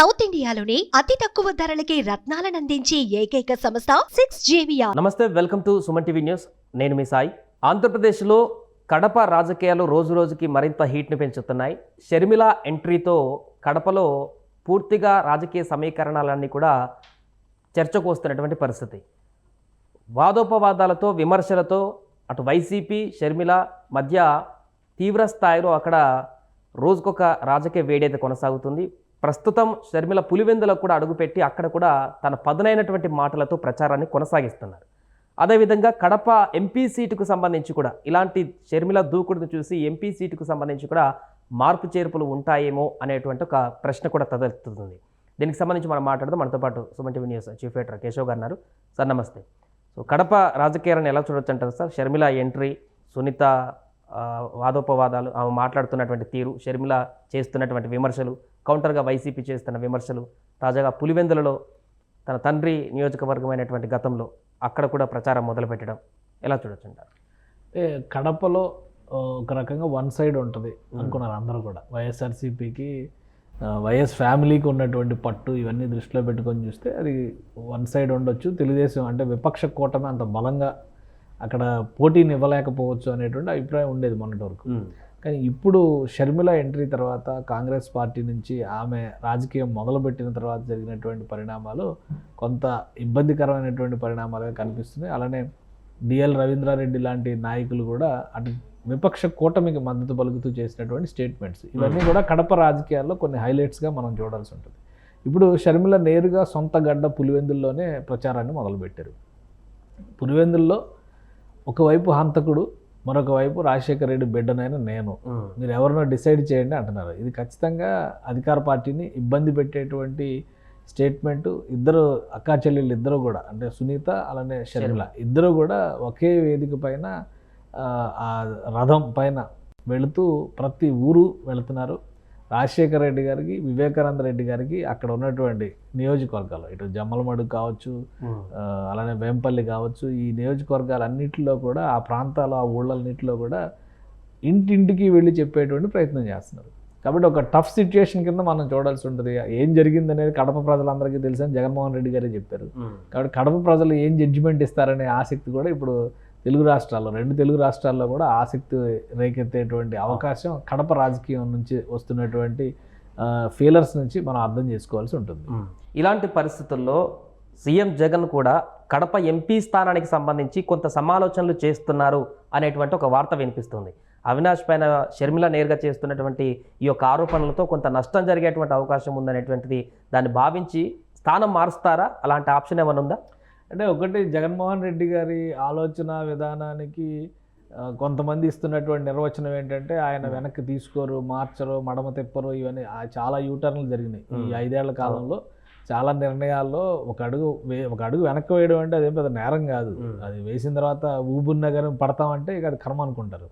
South ఇండియాలోనే అతి తక్కువ ధరలకి రత్నాలను అందించే ఏకైక సంస్థ 6JVR. నమస్తే, welcome to Suman TV news. నేను మీ సాయి. ఆంధ్రప్రదేశ్లో కడప రాజకీయాలు రోజు రోజుకి మరింత హీట్ని పెంచుతున్నాయి. షర్మిల ఎంట్రీతో కడపలో పూర్తిగా రాజకీయ సమీకరణాలన్నీ కూడా చర్చకు వస్తున్నటువంటి పరిస్థితి. వాదోపవాదాలతో విమర్శలతో అటు వైసీపీ షర్మిల మధ్య తీవ్ర స్థాయిలో అక్కడ రోజుకొక రాజకీయ వేడైతే కొనసాగుతుంది. ప్రస్తుతం షర్మిల పులివెందులకు కూడా అడుగుపెట్టి అక్కడ కూడా తన పదునైనటువంటి మాటలతో ప్రచారాన్ని కొనసాగిస్తున్నారు. అదేవిధంగా కడప ఎంపీ సీటుకు సంబంధించి కూడా ఇలాంటి షర్మిల దూకుడును చూసి ఎంపీ సీటుకు సంబంధించి కూడా మార్పు చేర్పులు ఉంటాయేమో అనేటువంటి ఒక ప్రశ్న కూడా తలెత్తుతుంది. దీనికి సంబంధించి మనం మాట్లాడదాం. మనతో పాటు Suman TV news chief editor Keshav గారు ఉన్నారు. సార్ నమస్తే. సో కడప రాజకీయాలను ఎలా చూడొచ్చు అంటారు సార్? షర్మిల ఎంట్రీ, సునీత వాదోపవాదాలు, ఆమె మాట్లాడుతున్నటువంటి తీరు, షర్మిల చేస్తున్నటువంటి విమర్శలు, కౌంటర్గా వైసీపీ చేస్తున్న విమర్శలు, తాజాగా పులివెందులలో తన తండ్రి నియోజకవర్గమైనటువంటి గతంలో అక్కడ కూడా ప్రచారం మొదలుపెట్టడం ఎలా చూడొచ్చు అంటారు? కడపలో ఒక రకంగా వన్ సైడ్ ఉంటుంది అనుకున్నారు అందరూ కూడా. వైఎస్ఆర్సీపీకి వైఎస్ ఫ్యామిలీకి ఉన్నటువంటి పట్టు ఇవన్నీ దృష్టిలో పెట్టుకొని చూస్తే అది వన్ సైడ్ ఉండొచ్చు. తెలుగుదేశం అంటే విపక్ష కూటమి అంత బలంగా అక్కడ పోటీని ఇవ్వలేకపోవచ్చు అనేటువంటి అభిప్రాయం ఉండేది మొన్నటి వరకు. కానీ ఇప్పుడు షర్మిల ఎంట్రీ తర్వాత కాంగ్రెస్ పార్టీ నుంచి ఆమె రాజకీయం మొదలుపెట్టిన తర్వాత జరిగినటువంటి పరిణామాలు కొంత ఇబ్బందికరమైనటువంటి పరిణామాలుగా కనిపిస్తున్నాయి. అలానే డిఎల్ రవీంద్రారెడ్డి లాంటి నాయకులు కూడా అటు విపక్ష కూటమికి మద్దతు పలుకుతూ చేసినటువంటి స్టేట్మెంట్స్ ఇవన్నీ కూడా కడప రాజకీయాల్లో కొన్ని హైలైట్స్గా మనం చూడాల్సి ఉంటుంది. ఇప్పుడు షర్మిల నేరుగా సొంత గడ్డ పులివెందుల్లోనే ప్రచారాన్ని మొదలుపెట్టారు. పులివెందుల్లో ఒకవైపు హంతకుడు, మరొక వైపు రాజశేఖర రెడ్డి బిడ్డనైనా నేను, మీరు ఎవరినో డిసైడ్ చేయండి అంటున్నారు. ఇది ఖచ్చితంగా అధికార పార్టీని ఇబ్బంది పెట్టేటువంటి స్టేట్మెంట్. ఇద్దరు అక్కా చెల్లెళ్ళు ఇద్దరు కూడా, అంటే సునీత అలానే షర్మిల ఇద్దరు కూడా ఒకే వేదిక పైన ఆ రథం పైన వెళుతూ ప్రతి ఊరు వెళుతున్నారు. రాజశేఖర రెడ్డి గారికి, వివేకానంద రెడ్డి గారికి అక్కడ ఉన్నటువంటి నియోజకవర్గాలు, ఇటు జమ్మలమడుగు కావచ్చు, అలానే వేంపల్లి కావచ్చు, ఈ నియోజకవర్గాలన్నింటిలో కూడా ఆ ప్రాంతాలు ఆ ఊళ్ళన్నింటిలో కూడా ఇంటింటికి వెళ్ళి చెప్పేటువంటి ప్రయత్నం చేస్తున్నారు. కాబట్టి ఒక టఫ్ సిచ్యుయేషన్ కింద మనం చూడాల్సి ఉంటుంది. ఏం జరిగింది అనేది కడప ప్రజలందరికీ తెలుసని జగన్మోహన్ రెడ్డి గారే చెప్పారు. కాబట్టి కడప ప్రజలు ఏం జడ్జిమెంట్ ఇస్తారనే ఆసక్తి కూడా ఇప్పుడు తెలుగు రాష్ట్రాల్లో, రెండు తెలుగు రాష్ట్రాల్లో కూడా ఆసక్తి రేకెత్తేటువంటి అవకాశం కడప రాజకీయం నుంచి వస్తున్నటువంటి ఫీలర్స్ నుంచి మనం అర్థం చేసుకోవాల్సి ఉంటుంది. ఇలాంటి పరిస్థితుల్లో సీఎం జగన్ కూడా కడప ఎంపీ స్థానానికి సంబంధించి కొంత సమాలోచనలు చేస్తున్నారు అనేటువంటి ఒక వార్త వినిపిస్తుంది. అవినాష్ పైన షర్మిల నేరుగా చేస్తున్నటువంటి ఈ యొక్క ఆరోపణలతో కొంత నష్టం జరిగేటువంటి అవకాశం ఉందనేటువంటిది దాన్ని భావించి స్థానం మారుస్తారా? అలాంటి ఆప్షన్ ఏమైనా ఉందా? అంటే ఒకటి, జగన్మోహన్ రెడ్డి గారి ఆలోచన విధానానికి కొంతమంది ఇస్తున్నటువంటి నిర్వచనం ఏంటంటే ఆయన వెనక్కి తీసుకోరు, మార్చరు, మడమ తిప్పరు, ఇవన్నీ చాలా యూటర్న్లు జరిగినాయి ఈ 5 ఏళ్ల కాలంలో. చాలా నిర్ణయాల్లో ఒక అడుగు వెనక్కి వేయడం అంటే అదేం పెద్ద నేరం కాదు. అది వేసిన తర్వాత ఊబున్నగానే పడతామంటే ఇక అది కర్మ అనుకుంటారు.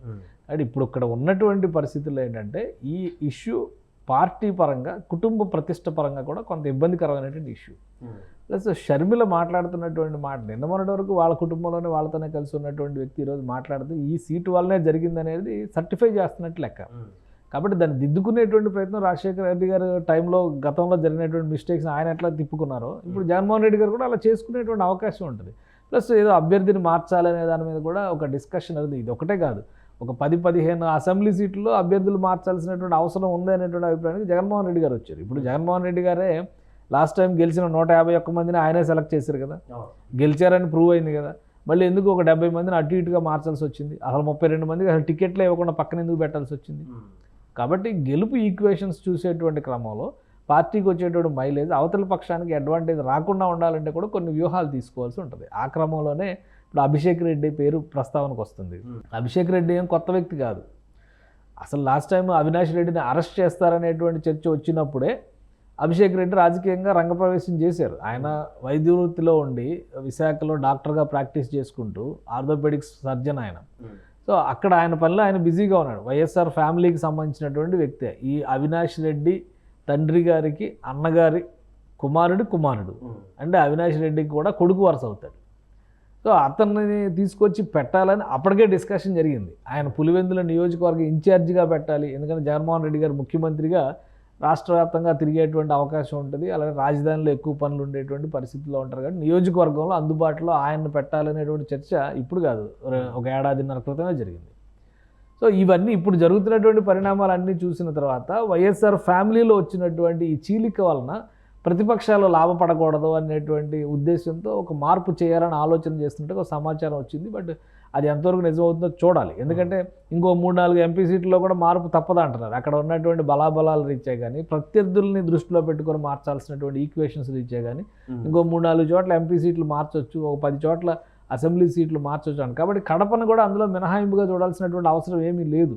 అంటే ఇప్పుడు ఇక్కడ ఉన్నటువంటి పరిస్థితుల్లో ఏంటంటే ఈ ఇష్యూ పార్టీ పరంగా, కుటుంబ ప్రతిష్ట పరంగా కూడా కొంత ఇబ్బందికరమైనటువంటి ఇష్యూ. ప్లస్ షర్మిల మాట్లాడుతున్నటువంటి మాట, నిన్న మొన్నటి వరకు వాళ్ళ కుటుంబంలోనే వాళ్ళతోనే కలిసి ఉన్నటువంటి వ్యక్తి ఈరోజు మాట్లాడుతూ ఈ సీటు వల్లనే జరిగింది అనేది సర్టిఫై చేస్తున్నట్టు లెక్క. కాబట్టి దాన్ని దిద్దుకునేటువంటి ప్రయత్నం రాజశేఖర రెడ్డి గారు టైంలో గతంలో జరిగినటువంటి మిస్టేక్స్ ఆయన ఎట్లా తిప్పుకున్నారో ఇప్పుడు జగన్మోహన్ రెడ్డి గారు కూడా అలా చేసుకునేటువంటి అవకాశం ఉంటుంది. ప్లస్ ఏదో అభ్యర్థిని మార్చాలనే దాని మీద కూడా ఒక డిస్కషన్ అనేది, ఇది ఒకటే కాదు, ఒక 10-15 అసెంబ్లీ సీట్లలో అభ్యర్థులు మార్చాల్సినటువంటి అవసరం ఉంది అనేటువంటి అభిప్రాయానికి జగన్మోహన్ రెడ్డి గారు వచ్చారు. ఇప్పుడు జగన్మోహన్ రెడ్డి గారే లాస్ట్ టైం గెలిచిన 151 మందిని ఆయనే సెలెక్ట్ చేశారు కదా, గెలిచారని ప్రూవ్ అయింది కదా. మళ్ళీ ఎందుకు ఒక 70 మందిని అటు ఇటుగా మార్చాల్సి వచ్చింది? అసలు 32 మందికి అసలు టికెట్లే ఇవ్వకుండా పక్కన ఎందుకు పెట్టాల్సి వచ్చింది? కాబట్టి గెలుపు ఈక్వేషన్స్ చూసేటువంటి క్రమంలో పార్టీకి వచ్చేటువంటి మైలేజ్ అవతల పక్షానికి అడ్వాంటేజ్ రాకుండా ఉండాలంటే కూడా కొన్ని వ్యూహాలు తీసుకోవాల్సి ఉంటుంది. ఆ క్రమంలోనే ఇప్పుడు అభిషేక్ రెడ్డి పేరు ప్రస్తావనకు వస్తుంది. అభిషేక్ రెడ్డి ఏం కొత్త వ్యక్తి కాదు. అసలు లాస్ట్ టైం అవినాష్ రెడ్డిని అరెస్ట్ చేస్తారనేటువంటి చర్చ వచ్చినప్పుడే అభిషేక్ రెడ్డి రాజకీయంగా రంగప్రవేశం చేశారు. ఆయన వైద్య వృత్తిలో ఉండి విశాఖలో డాక్టర్గా ప్రాక్టీస్ చేసుకుంటూ ఆర్థోపెడిక్స్ సర్జన్ ఆయన. సో అక్కడ ఆయన పనిలో ఆయన బిజీగా ఉన్నాడు. వైఎస్ఆర్ ఫ్యామిలీకి సంబంధించినటువంటి వ్యక్తే. ఈ అవినాష్ రెడ్డి తండ్రి గారికి అన్నగారి కుమారుడు అంటే అవినాష్ రెడ్డికి కూడా కొడుకు వరుస అవుతాడు. సో అతన్ని తీసుకొచ్చి పెట్టాలని అప్పటికే డిస్కషన్ జరిగింది. ఆయన పులివెందుల నియోజకవర్గ ఇన్ఛార్జిగా పెట్టాలి, ఎందుకంటే జగన్మోహన్ రెడ్డి గారు ముఖ్యమంత్రిగా రాష్ట్ర వ్యాప్తంగా తిరిగేటువంటి అవకాశం ఉంటుంది. అలాగే రాజధానిలో ఎక్కువ పనులు ఉండేటువంటి పరిస్థితుల్లో ఉంటారు కాబట్టి నియోజకవర్గంలో అందుబాటులో ఆయన్ని పెట్టాలనేటువంటి చర్చ ఇప్పుడు కాదు, ఒక ఏడాదిన్నర క్రితమే జరిగింది. సో ఇవన్నీ ఇప్పుడు జరుగుతున్నటువంటి పరిణామాలన్నీ చూసిన తర్వాత వైఎస్ఆర్ ఫ్యామిలీలో వచ్చినటువంటి ఈ చీలిక వలన ప్రతిపక్షాలు లాభపడకూడదు అనేటువంటి ఉద్దేశంతో ఒక మార్పు చేయాలని ఆలోచన చేస్తున్నట్టుగా ఒక సమాచారం వచ్చింది. బట్ అది ఎంతవరకు నిజమవుతుందో చూడాలి. ఎందుకంటే ఇంకో 3-4 ఎంపీ సీట్లలో కూడా మార్పు తప్పదు అంటున్నారు. అక్కడ ఉన్నటువంటి బలాబలాలు రీచే కానీ ప్రత్యర్థుల్ని దృష్టిలో పెట్టుకొని మార్చాల్సినటువంటి ఈక్వేషన్స్ రీచే కానీ ఇంకో 3-4 చోట్ల ఎంపీ సీట్లు మార్చొచ్చు, ఒక 10 చోట్ల అసెంబ్లీ సీట్లు మార్చొచ్చు అని. కాబట్టి కడపను కూడా అందులో మినహాయింపుగా చూడాల్సినటువంటి అవసరం ఏమీ లేదు.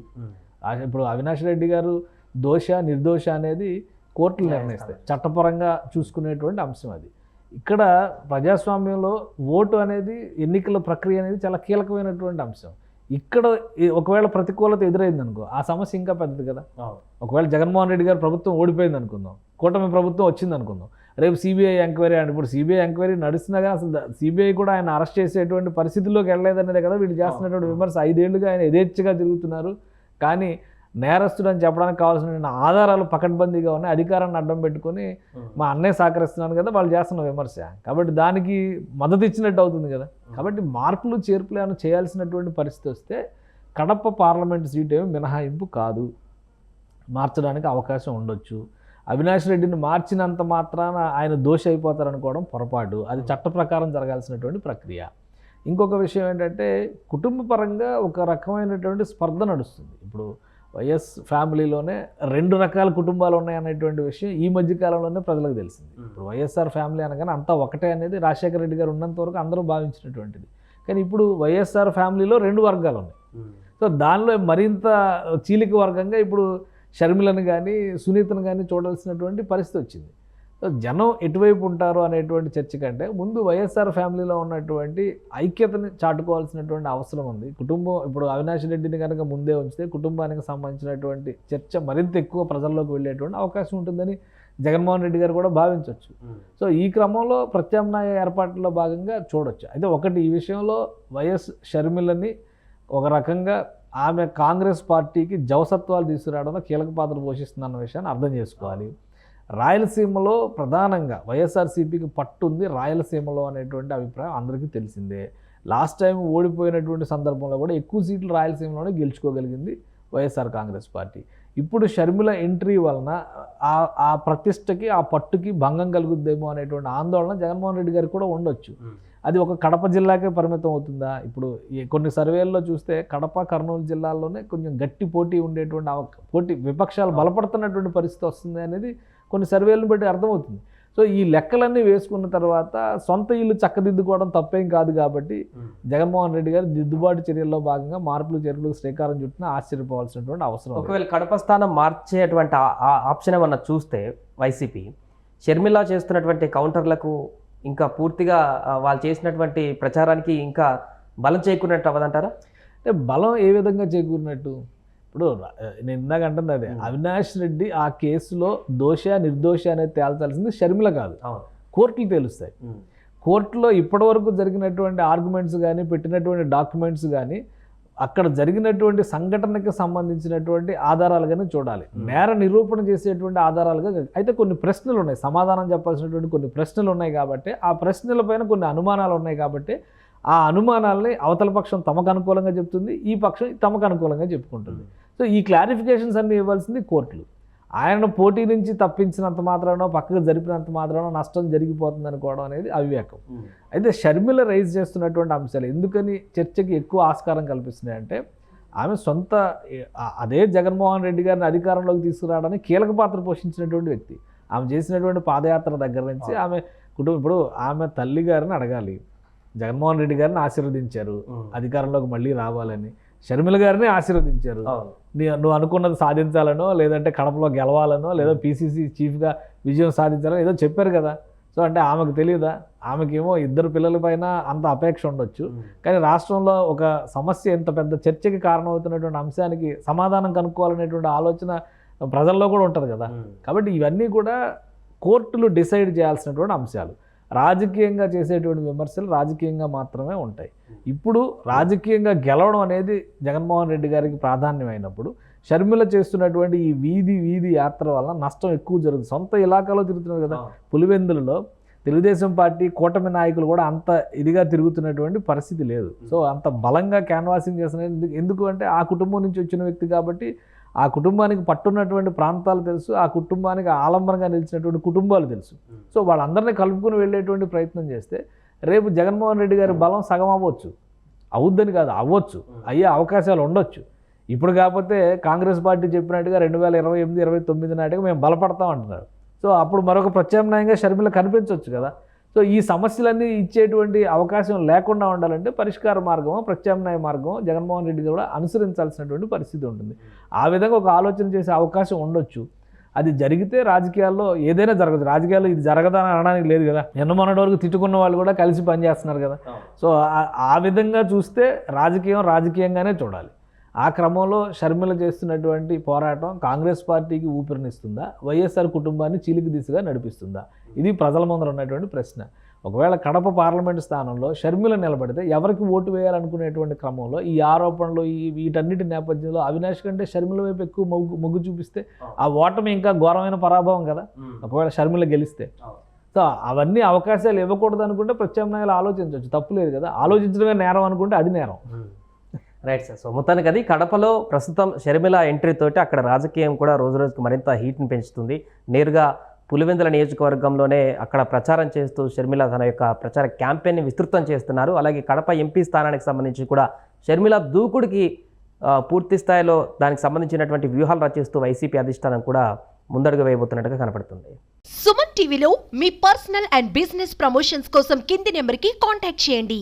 ఇప్పుడు అవినాష్ రెడ్డి గారు దోష నిర్దోష అనేది కోర్టులు నిర్ణయిస్తాయి, చట్టపరంగా చూసుకునేటువంటి అంశం అది. ఇక్కడ ప్రజాస్వామ్యంలో ఓటు అనేది, ఎన్నికల ప్రక్రియ అనేది చాలా కీలకమైనటువంటి అంశం. ఇక్కడ ఒకవేళ ప్రతికూలత ఎదురైంది అనుకో, ఆ సమస్య ఇంకా పెద్దది కదా. ఒకవేళ జగన్మోహన్ రెడ్డి గారు ప్రభుత్వం ఓడిపోయింది అనుకుందాం, కూటమి ప్రభుత్వం వచ్చింది అనుకుందాం, రేపు సిబిఐ ఎంక్వైరీ అంటే ఇప్పుడు సిబిఐ ఎంక్వైరీ నడుస్తున్నా కానీ అసలు సిబిఐ కూడా ఆయన అరెస్ట్ చేసేటువంటి పరిస్థితుల్లోకి వెళ్ళలేదనేదే కదా వీళ్ళు చేస్తున్నటువంటి విమర్శ. 5 ఏళ్లుగా ఆయన యథేచ్ఛగా తిరుగుతున్నారు, కానీ నేరస్తుడు అని చెప్పడానికి కావాల్సిన ఆధారాలు పకడ్బందీగా ఉన్నాయి. అధికారాన్ని అడ్డం పెట్టుకొని మా అన్నయ్య సహకరిస్తున్నాను కదా వాళ్ళు చేస్తున్న విమర్శ, కాబట్టి దానికి మద్దతు ఇచ్చినట్టు అవుతుంది కదా. కాబట్టి మార్పులు చేర్పులు ఏమైనా చేయాల్సినటువంటి పరిస్థితి వస్తే కడప పార్లమెంట్ సీట్ ఏమి మినహాయింపు కాదు, మార్చడానికి అవకాశం ఉండొచ్చు. అవినాష్ రెడ్డిని మార్చినంత మాత్రాన ఆయన దోషి అయిపోతారనుకోవడం పొరపాటు, అది చట్ట ప్రకారం జరగాల్సినటువంటి ప్రక్రియ. ఇంకొక విషయం ఏంటంటే కుటుంబ పరంగా ఒక రకమైనటువంటి స్పర్ధ నడుస్తుంది. ఇప్పుడు వైఎస్ ఫ్యామిలీలోనే 2 రకాల కుటుంబాలు ఉన్నాయనేటువంటి విషయం ఈ మధ్యకాలంలోనే ప్రజలకు తెలిసింది. ఇప్పుడు వైఎస్ఆర్ ఫ్యామిలీ అనగానే అంతా ఒకటే అనేది రాజశేఖర రెడ్డి గారు ఉన్నంత వరకు అందరూ భావించినటువంటిది. కానీ ఇప్పుడు వైఎస్ఆర్ ఫ్యామిలీలో 2 వర్గాలు ఉన్నాయి. సో దానిలో మరింత చీలిక వర్గంగా ఇప్పుడు షర్మిలను కానీ సునీతను కానీ చూడాల్సినటువంటి పరిస్థితి వచ్చింది. సో జనం ఎటువైపు ఉంటారు అనేటువంటి చర్చ కంటే ముందు వైఎస్ఆర్ ఫ్యామిలీలో ఉన్నటువంటి ఐక్యతని చాటుకోవాల్సినటువంటి అవసరం ఉంది. కుటుంబం ఇప్పుడు అవినాష్ రెడ్డిని కనుక ముందే ఉంచితే కుటుంబానికి సంబంధించినటువంటి చర్చ మరింత ఎక్కువ ప్రజల్లోకి వెళ్ళేటువంటి అవకాశం ఉంటుందని జగన్మోహన్ రెడ్డి గారు కూడా భావించవచ్చు. సో ఈ క్రమంలో ప్రత్యామ్నాయ ఏర్పాట్లలో భాగంగా చూడొచ్చు. అయితే ఒకటి, ఈ విషయంలో వైఎస్ షర్మిలని ఒక రకంగా ఆమె కాంగ్రెస్ పార్టీకి జవసత్వాలు తీసుకురావడంలో కీలక పాత్ర పోషిస్తుందన్న విషయాన్ని అర్థం చేసుకోవాలి. రాయలసీమలో ప్రధానంగా వైఎస్ఆర్సీపీకి పట్టుంది రాయలసీమలో అనేటువంటి అభిప్రాయం అందరికీ తెలిసిందే. లాస్ట్ టైం ఓడిపోయినటువంటి సందర్భంలో కూడా ఎక్కువ సీట్లు రాయలసీమలోనే గెలుచుకోగలిగింది వైఎస్ఆర్ కాంగ్రెస్ పార్టీ. ఇప్పుడు షర్మిల ఎంట్రీ వలన ఆ ప్రతిష్టకి, ఆ పట్టుకి భంగం కలుగుద్దేమో అనేటువంటి ఆందోళన జగన్మోహన్ రెడ్డి గారికి కూడా ఉండొచ్చు. అది ఒక కడప జిల్లాకే పరిమితం అవుతుందా? ఇప్పుడు కొన్ని సర్వేల్లో చూస్తే కడప, కర్నూలు జిల్లాల్లోనే కొంచెం గట్టి పోటీ ఉండేటువంటి విపక్షాలు బలపడుతున్నటువంటి పరిస్థితి వస్తుంది అనేది కొన్ని సర్వేలను బట్టి అర్థమవుతుంది. సో ఈ లెక్కలన్నీ వేసుకున్న తర్వాత సొంత ఇల్లు చక్కదిద్దుకోవడం తప్పేం కాదు కాబట్టి జగన్మోహన్ రెడ్డి గారు దిద్దుబాటు చర్యల్లో భాగంగా మార్పులు చేర్పులకు శ్రీకారం చుట్టినా ఆశ్చర్యపోవాల్సినటువంటి అవసరం. ఒకవేళ కడప స్థానం మార్చేటువంటి ఆప్షన్ ఏమన్నా చూస్తే వైసీపీ షర్మిల చేస్తున్నటువంటి కౌంటర్లకు ఇంకా పూర్తిగా వాళ్ళు చేసినటువంటి ప్రచారానికి ఇంకా బలం చేకూరినట్టు అవ్వదంటారా? అంటే బలం ఏ విధంగా చేకూరినట్టు? ఇప్పుడు నేను ఇందాక అంటుంది అదే, అవినాష్ రెడ్డి ఆ కేసులో దోష నిర్దోష అనేది తేల్చాల్సింది షర్మిల కాదు, కోర్టులు తేలుస్తాయి. కోర్టులో ఇప్పటివరకు జరిగినటువంటి ఆర్గ్యుమెంట్స్ కానీ, పెట్టినటువంటి డాక్యుమెంట్స్ కానీ, అక్కడ జరిగినటువంటి సంఘటనకి సంబంధించినటువంటి ఆధారాలు కానీ చూడాలి. నేర నిరూపణ చేసేటువంటి ఆధారాలుగా అయితే కొన్ని ప్రశ్నలు ఉన్నాయి, సమాధానం చెప్పాల్సినటువంటి కొన్ని ప్రశ్నలు ఉన్నాయి కాబట్టి ఆ ప్రశ్నలపైన కొన్ని అనుమానాలు ఉన్నాయి కాబట్టి ఆ అనుమానాలని అవతల పక్షం తమకు అనుకూలంగా చెప్తుంది, ఈ పక్షం తమకు అనుకూలంగా చెప్పుకుంటుంది. సో ఈ క్లారిఫికేషన్స్ అన్ని ఇవ్వాల్సింది కోర్టులు. ఆయన పోటీ నుంచి తప్పించినంత మాత్రానో, పక్కకు జరిపినంత మాత్రానో నష్టం జరిగిపోతుంది అనుకోవడం అనేది అవివేకం. అయితే షర్మిల రైజ్ చేస్తున్నటువంటి అంశాలు ఎందుకని చర్చకి ఎక్కువ ఆస్కారం కల్పిస్తున్నాయంటే, ఆమె సొంత అదే జగన్మోహన్ రెడ్డి గారిని అధికారంలోకి తీసుకురావడానికి కీలక పాత్ర పోషించినటువంటి వ్యక్తి. ఆమె చేసినటువంటి పాదయాత్ర దగ్గర నుంచి ఆమె కుటుంబం, ఇప్పుడు ఆమె తల్లి గారిని అడగాలి, జగన్మోహన్ రెడ్డి గారిని ఆశీర్వదించారు అధికారంలోకి మళ్ళీ రావాలని, షర్మిల గారిని ఆశీర్వదించారు నువ్వు అనుకున్నది సాధించాలనో, లేదంటే కడపలో గెలవాలనో, లేదా పీసీసీ చీఫ్గా విజయం సాధించాలని ఏదో చెప్పారు కదా. సో అంటే ఆమెకు తెలియదా? ఆమెకేమో 2 పిల్లల పైన అంత అపేక్ష ఉండొచ్చు, కానీ రాష్ట్రంలో ఒక సమస్య ఇంత పెద్ద చర్చకి కారణమవుతున్నటువంటి అంశానికి సమాధానం కనుక్కోవాలనేటువంటి ఆలోచన ప్రజల్లో కూడా ఉంటుంది కదా. కాబట్టి ఇవన్నీ కూడా కోర్టులు డిసైడ్ చేయాల్సినటువంటి అంశాలు. రాజకీయంగా చేసేటువంటి విమర్శలు రాజకీయంగా మాత్రమే ఉంటాయి. ఇప్పుడు రాజకీయంగా గెలవడం అనేది జగన్మోహన్ రెడ్డి గారికి ప్రాధాన్యమైనప్పుడు షర్మిల చేస్తున్నటువంటి ఈ వీధి యాత్ర వల్ల నష్టం ఎక్కువ జరుగుతుంది. సొంత ఇలాకాలో తిరుగుతున్నారు కదా. పులివెందులలో తెలుగుదేశం పార్టీ కూటమి నాయకులు కూడా అంత ఇదిగా తిరుగుతున్నటువంటి పరిస్థితి లేదు. సో అంత బలంగా క్యాన్వాసింగ్ చేస్తున్న ఎందుకు అంటే ఆ కుటుంబం నుంచి వచ్చిన వ్యక్తి కాబట్టి ఆ కుటుంబానికి పట్టున్నటువంటి ప్రాంతాలు తెలుసు, ఆ కుటుంబానికి ఆలంబనంగా నిలిచినటువంటి కుటుంబాలు తెలుసు. సో వాళ్ళందరినీ కలుపుకుని వెళ్ళేటువంటి ప్రయత్నం చేస్తే రేపు జగన్మోహన్ రెడ్డి గారి బలం సగం అవ్వచ్చు, అవుద్దని కాదు అవ్వచ్చు, అయ్యే అవకాశాలు ఉండొచ్చు. ఇప్పుడు కాకపోతే కాంగ్రెస్ పార్టీ చెప్పినట్టుగా 2028-29 నాటికి మేము బలపడతాం అంటున్నారు. సో అప్పుడు మరొక ప్రత్యామ్నాయంగా షర్మిల కనిపించవచ్చు కదా. సో ఈ సమస్యలన్నీ ఇచ్చేటువంటి అవకాశం లేకుండా ఉండాలంటే పరిష్కార మార్గం, ప్రత్యామ్నాయ మార్గం జగన్మోహన్ రెడ్డి కూడా అనుసరించాల్సినటువంటి పరిస్థితి ఉంటుంది. ఆ విధంగా ఒక ఆలోచన చేసే అవకాశం ఉండొచ్చు. అది జరిగితే రాజకీయాల్లో ఏదైనా జరగదు. రాజకీయాల్లో ఇది జరగదని అనడానికి లేదు కదా. మొన్నటి వరకు తిట్టుకున్న వాళ్ళు కూడా కలిసి పనిచేస్తున్నారు కదా. సో ఆ విధంగా చూస్తే రాజకీయంగానే చూడాలి. ఆ క్రమంలో షర్మిల చేస్తున్నటువంటి పోరాటం కాంగ్రెస్ పార్టీకి ఊపిరినిస్తుందా, వైఎస్ఆర్ కుటుంబాన్ని చీలిక దిశగా నడిపిస్తుందా? ఇది ప్రజల ముందర ఉన్నటువంటి ప్రశ్న. ఒకవేళ కడప పార్లమెంటు స్థానంలో షర్మిల నిలబడితే ఎవరికి ఓటు వేయాలనుకునేటువంటి క్రమంలో ఈ ఆరోపణలు వీటన్నిటి నేపథ్యంలో అవినాష్ కంటే షర్మిల వైపు ఎక్కువ మొగ్గు చూపిస్తే ఆ ఓటమి ఇంకా ఘోరమైన పరాభవం కదా ఒకవేళ షర్మిల గెలిస్తే. సో అవన్నీ అవకాశాలు ఇవ్వకూడదు అనుకుంటే ప్రత్యామ్నాయాలు ఆలోచించవచ్చు, తప్పులేదు కదా. ఆలోచించడమే నేరం అనుకుంటే అది నేరం. Right sir. సో మొత్తానికి అది కడపలో ప్రస్తుతం షర్మిల ఎంట్రీ తోటి అక్కడ రాజకీయం కూడా రోజు రోజుకు మరింత హీట్ని పెంచుతుంది. నేరుగా పులివెందుల నియోజకవర్గంలోనే అక్కడ ప్రచారం చేస్తూ షర్మిల తన యొక్క ప్రచార క్యాంపెయిన్ని విస్తృతం చేస్తున్నారు. అలాగే కడప ఎంపీ స్థానానికి సంబంధించి కూడా షర్మిల దూకుడికి పూర్తి స్థాయిలో దానికి సంబంధించినటువంటి వ్యూహాలు రచిస్తూ వైసీపీ అధిష్టానం కూడా ముందడుగు వేయబోతున్నట్టుగా కనపడుతుంది. సుమన్ టీవీలో మీ పర్సనల్ అండ్ బిజినెస్ ప్రమోషన్స్ కోసం కింది నెంబర్కి కాంటాక్ట్ చేయండి.